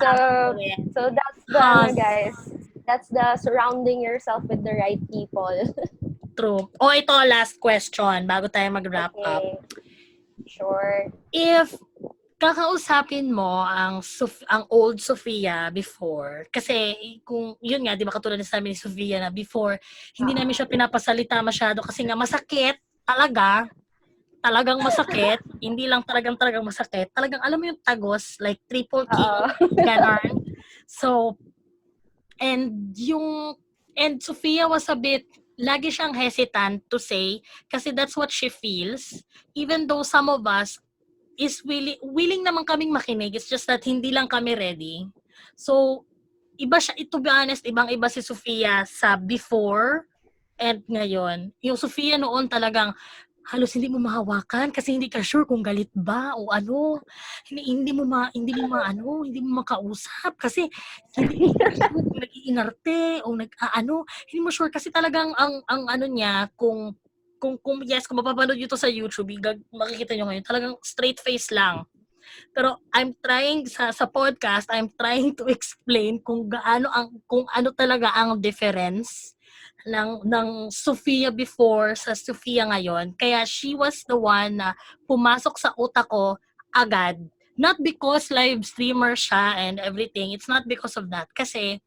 so that's the guys. That's the surrounding yourself with the right people. True. Ito, last question bago tayo mag-wrap up. Sure. If kakausapin mo ang old Sofia before, kasi kung yun nga, di ba katulad na sabi ni Sofia na before, hindi namin siya pinapasalita masyado kasi nga masakit talaga. talagang masakit, hindi lang talagang masakit, talagang alam mo yung tagos, like triple kill, Oo. ganon. So, and Sofia was a bit, lagi siyang hesitant to say, kasi that's what she feels, even though some of us is willing naman kaming makinig, it's just that hindi lang kami ready. So, iba siya, to be honest, ibang-iba si Sofia sa before and ngayon. Yung Sofia noon talagang halos hindi mo mahawakan kasi hindi ka sure kung galit ba o ano. Hindi mo makausap kasi hindi ka sure kung nag-iingarte o hindi mo sure kasi talagang ang ano niya, kung yes, kung mapapanood niyo to sa YouTube, makikita niyo ngayon, talagang straight face lang. Pero sa podcast, I'm trying to explain kung ano talaga ang difference ng Sofia before sa Sofia ngayon. Kaya she was the one na pumasok sa utak ko agad. Not because live streamer siya and everything. It's not because of that. Kasi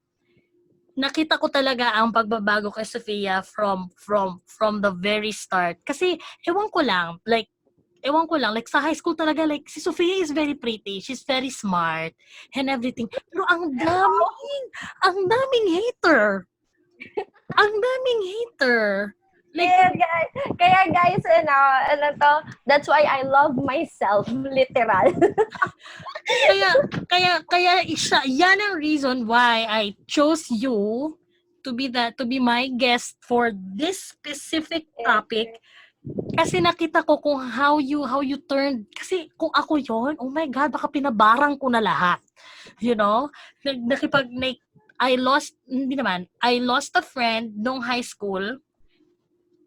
nakita ko talaga ang pagbabago kay Sofia from the very start. Kasi ewan ko lang, like sa high school talaga, like si Sofia is very pretty, she's very smart and everything. Pero ang daming hater. Ang daming hater. Like, Kaya guys, ano to, that's why I love myself, literal. kaya yan ang reason why I chose you to be my guest for this specific topic. Kasi nakita ko kung how you turned, kasi kung ako yon, oh my god, baka pinabarang ko na lahat, you know. I lost a friend nung high school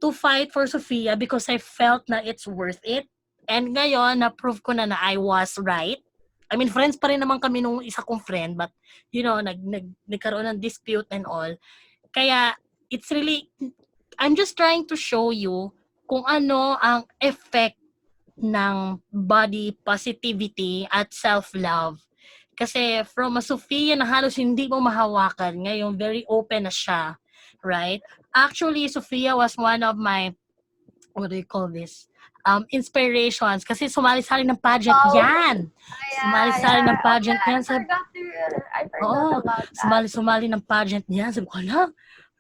to fight for Sofia because I felt na it's worth it. And ngayon, na-prove ko na I was right. I mean, friends pa rin naman kami nung isa kong friend, but, nagkaroon ng dispute and all. Kaya, it's really, I'm just trying to show you kung ano ang effect ng body positivity at self-love. Kasi from a Sofia na halos hindi mo mahawakan, ngayon very open na siya, right? Actually, Sofia was one of my, what do you call this? Inspirations. Kasi sumali-sali ng pageant yan. Sumali-sali ng pageant yan. I forgot about that. Sumali ng pageant yan. Sabi ko,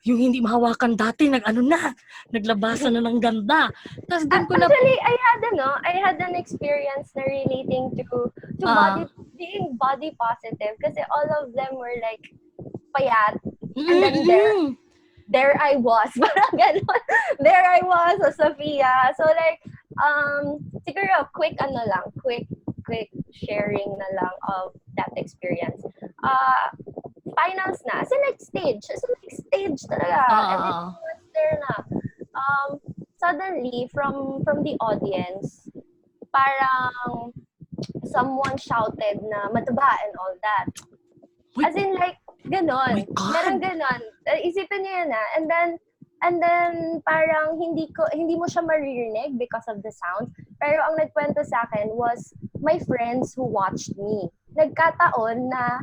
yung hindi mahawakan dati, naglabasan na ng ganda. Tapos doon ko na, Actually, I had an experience na relating to being body positive kasi all of them were like payat. And then there I was. Parang ganon. There I was, Sofia. So like, siguro quick sharing na lang of that experience. Finals na. As in like stage talaga. Everything was there na. Suddenly, from the audience, parang someone shouted na mataba and all that. As in like, ganon. Merong ganon. Isipin niyo yan na. And then parang hindi mo siya maririnig because of the sound. Pero ang nagkwento sa akin was my friends who watched me. Nagkataon na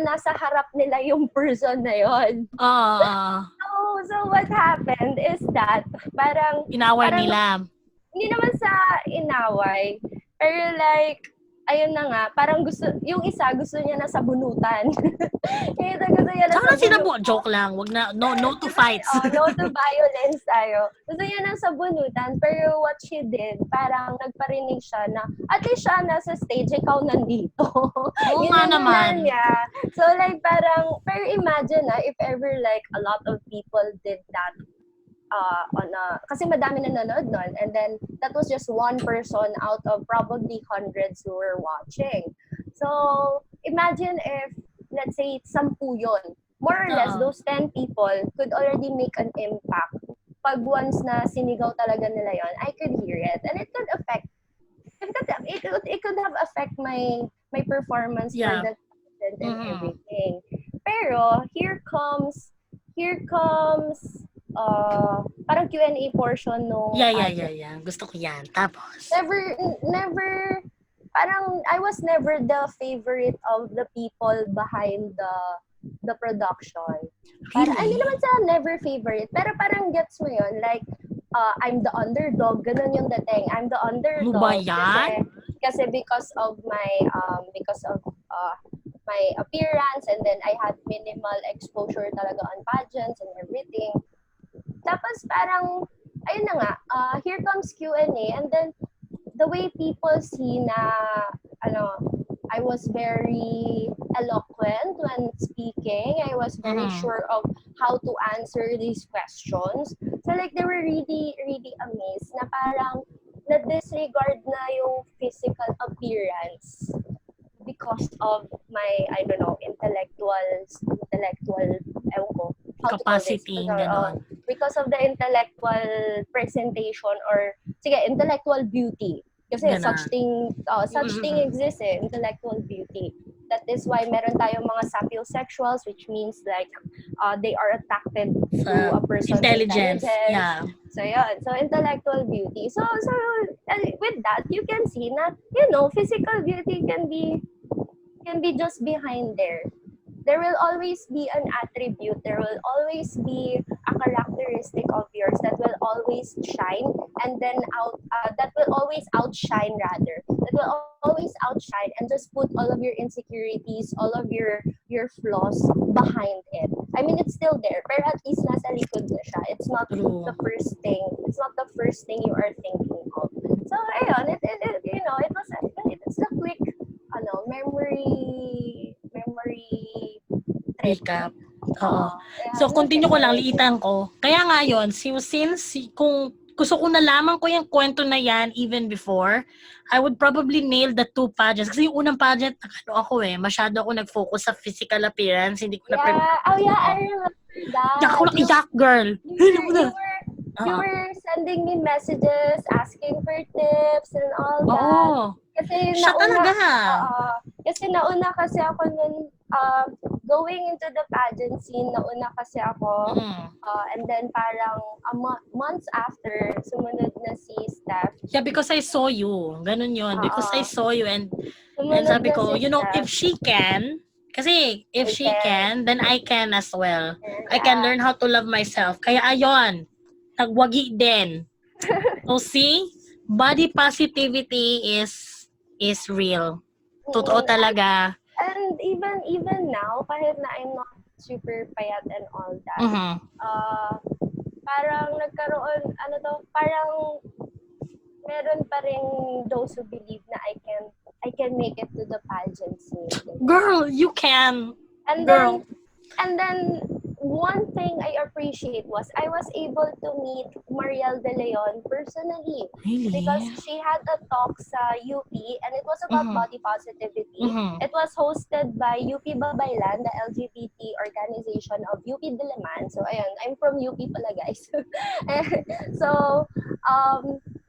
nasa harap nila yung person na yon. So what happened is that parang inaway nila. Hindi naman sa inaway, pero like ayun na nga, parang yung isa gusto niya na sabunutan. Yung isa gusto niya na sabunutan. Joke lang, wag na, no to fights. No to violence tayo. Gusto niya na sabunutan, pero what she did, parang nagparinig siya na, at least siya nasa stage, ikaw nandito. Oo nga naman. Niya. So like parang, pero imagine if ever like a lot of people did that kasi madami nanonood nun, and then that was just one person out of probably hundreds who were watching. So imagine if, let's say, 10 yun. More or less, those 10 people could already make an impact. Pag once na sinigaw talaga nila yon, I could hear it, and it could have affect my performance for the content and everything. Pero here comes parang Q&A portion nung Yeah. Gusto ko yan. Tapos? Never, parang I was never the favorite of the people behind the production. Really? Parang, hindi naman sa never favorite, pero parang gets mo yun, like, I'm the underdog, ganun yung dating. I'm the Ano ba underdog yan? kasi because of my appearance, and then I had minimal exposure talaga on pageants and everything. Tapos parang ayun na nga, here comes Q&A, and then the way people see na ano, I was very eloquent when speaking. I was very Mhm. sure of how to answer these questions. So like they were really really amazed na parang na-disregard na yung physical appearance because of my, I don't know, intellectual, ewan ko, how to call this, Capacity, ganon. because of the intellectual presentation, or sige, intellectual beauty. Kasi Ganon. such thing Mm-mm. exists intellectual beauty. That is why meron tayong mga sapiosexuals, which means like they are attracted to Sa a person's intelligence, intelligence. yeah. So yun, so intellectual beauty. So with that, you can see na, physical beauty can be just behind there. There will always be an attribute, there will always be a characteristic of yours that will always shine, and then that will always outshine, that will always outshine, and just put all of your insecurities, all of your flaws behind it. I mean, it's still there, pero at least nasa likod na siya. It's not True. the first thing. It's not the first thing you are thinking of. So ayun, it's a quick memory trip. Recap. Oo. Yeah, So, continue ko lang, memorable. liitan ko. Kaya nga yun, since kung gusto ko nalaman ko yung kwento na yan even before, I would probably nail the 2 pageants. Kasi yung unang pageant, masyado ako nag-focus sa physical appearance. Hindi ko na Yeah. Oh yeah, I Oo. remember Hindi ako that. iyak, girl. You Hindi were mo na. you were you Oo. were sending me messages asking for tips and all that. Oo. Kasi Siya nauna, talaga. kasi ako nun, going into the pageant scene, nauna kasi ako. Mm. And then parang months after, sumunod na si Steph. Yeah, because I saw you. Ganun yun. Because I saw you and Sumunod sabi na ko, si if Steph. she can, kasi if I she can, then I can as well. I can Yeah. learn how to love myself. Kaya ayon, nagwagi din. So see, body positivity is real. Totoo Mm, talaga. and even now, kahit na I'm not super payat and all that, Mhm. uh, parang nagkaroon, parang meron pa rin those who believe na I can make it to the pageant scene. Girl, you can. And Girl. then one thing I appreciate was I was able to meet Mariel De Leon personally, because Really? she had a talk sa UP, and it was about Mhm. body positivity. Mhm. It was hosted by UP Babaylan, the LGBT organization of UP Diliman. So ayun, I'm from UP pala, guys. So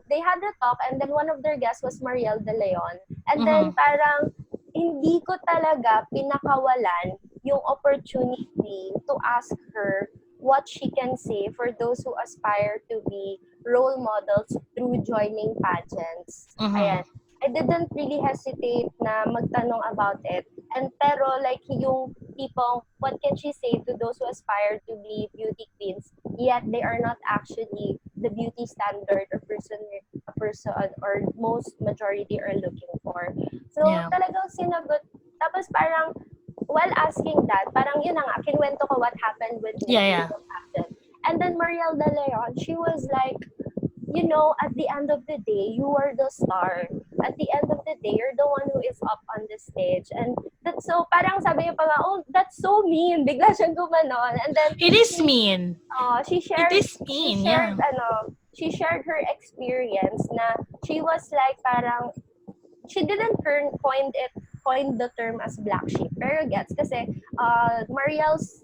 they had a talk, and then one of their guests was Mariel De Leon. And then Mhm. parang hindi ko talaga pinakawalan yung opportunity to ask her what she can say for those who aspire to be role models through joining pageants. Mhm. Ayan. I didn't really hesitate na magtanong about it. And pero like yung people, what can she say to those who aspire to be beauty queens, yet they are not actually the beauty standard or person or most majority are looking for. So Yeah. talagang sinagot. Tapos parang while asking that, parang yun na nga, kinwento ko what happened with me Yeah, in yeah. the pageant. And then Mariel De Leon, she was like, at the end of the day, you are the star. At the end of the day, you're the one who is up on the stage. And that's so, parang sabi niya pa nga, oh, that's so mean. Bigla siyang gumanon. And then, It is mean. she It shared, is mean, yeah. she shared her experience na she was like, parang, she didn't coin the term as black sheep, pero gets kasi Mariel's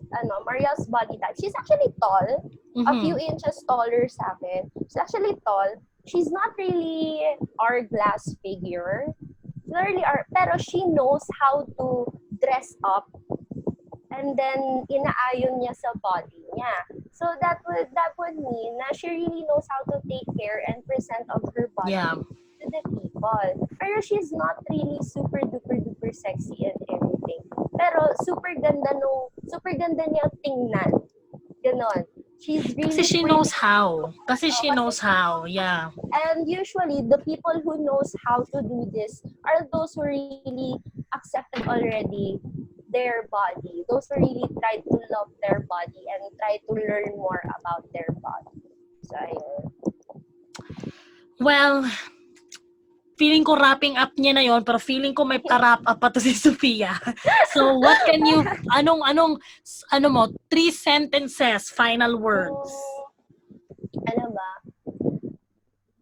body type, she's actually tall, a few Mhm. inches taller sa akin. She's actually tall. She's not really hourglass figure. She's not really pero she knows how to dress up, and then inaayon niya sa body niya. So that would mean na she really knows how to take care and present of her body Yeah. to the people. Pero she's not really super duper duper sexy and everything. Pero super ganda niya tingnan. Ganon. She's Kasi really she knows pretty. how. Kasi she Kasi knows she how. knows how. Yeah. And usually, the people who knows how to do this are those who really accepted already their body. Those who really try to love their body and try to learn more about their body. So, ayun. Well, feeling ko wrapping up niya na yon, pero feeling ko may pa-wrap up pa to si Sofia. So, what can you, ano mo, 3 sentences, final words. Ano ba?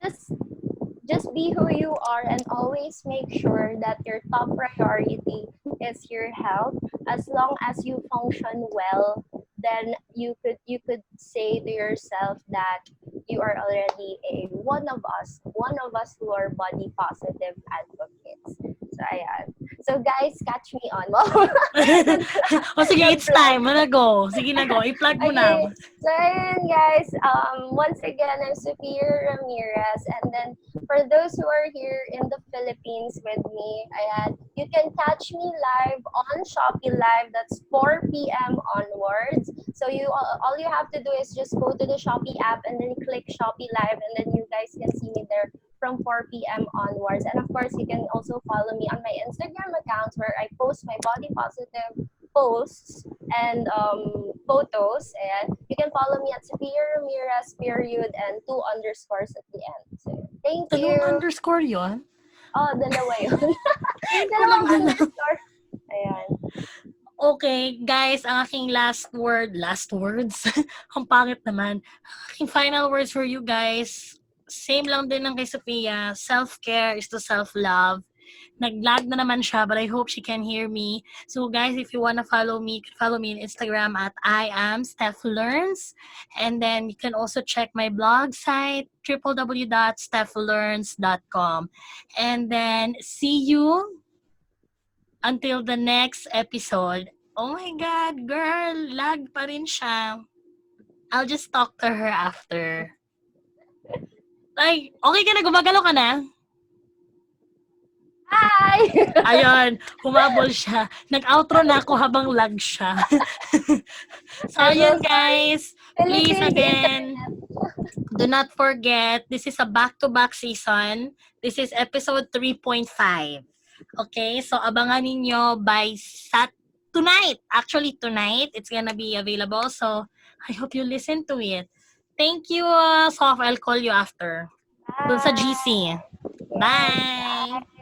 Just just be who you are and always make sure that your top priority is your health. As long as you function well, then you could say to yourself that you are already a one of us who are body positive advocates. So ayan. So guys, catch me on. O sige, Yung it's plug. time. Ano go? Sige na go. I-plug mo na. Okay, so ayun guys, once again, I'm Sofia Ramirez, and then for those who are here in the Philippines with me, ayan, you can catch me live on Shopee Live. That's 4 p.m. onwards. So all you have to do is just go to the Shopee app and then click Shopee Live, and then you guys can see me there from 4 p.m. onwards. And of course, you can also follow me on my Instagram accounts where I post my body positive posts and photos. And you can follow me at Sofia Ramirez period and 2 underscores at the end. So thank Dalawang you. underscore yon. Oh, dalawa yun. Ngayon ko lang Dalawang alam. underscore. Ayan. Okay, guys, ang aking last words, ang pangit naman. Aking final words for you guys, same lang din ng kay Sophia, self-care is to self-love. Nag-lag na naman siya, but I hope she can hear me. So guys, if you wanna follow me, you can follow me on Instagram at I am Steph Learns. And then you can also check my blog site, www.stephlearns.com. And then see you until the next episode. Oh my God, girl, lag pa rin siya. I'll just talk to her after. Like, okay ka na? Gumagalaw ka na? Hi! Ayun, humabol siya. Nag-outro na ako habang lag siya. So, I'm so ayun sorry. guys. Please Philippines again, internet. do not forget, this is a back-to-back season. This is episode 3.5. Okay? So, abangan ninyo by tonight. Actually, tonight, it's gonna be available. So, I hope you listen to it. Thank you, Sof. I'll call you after. Dun sa Bye. GC. Yes. Bye! Bye.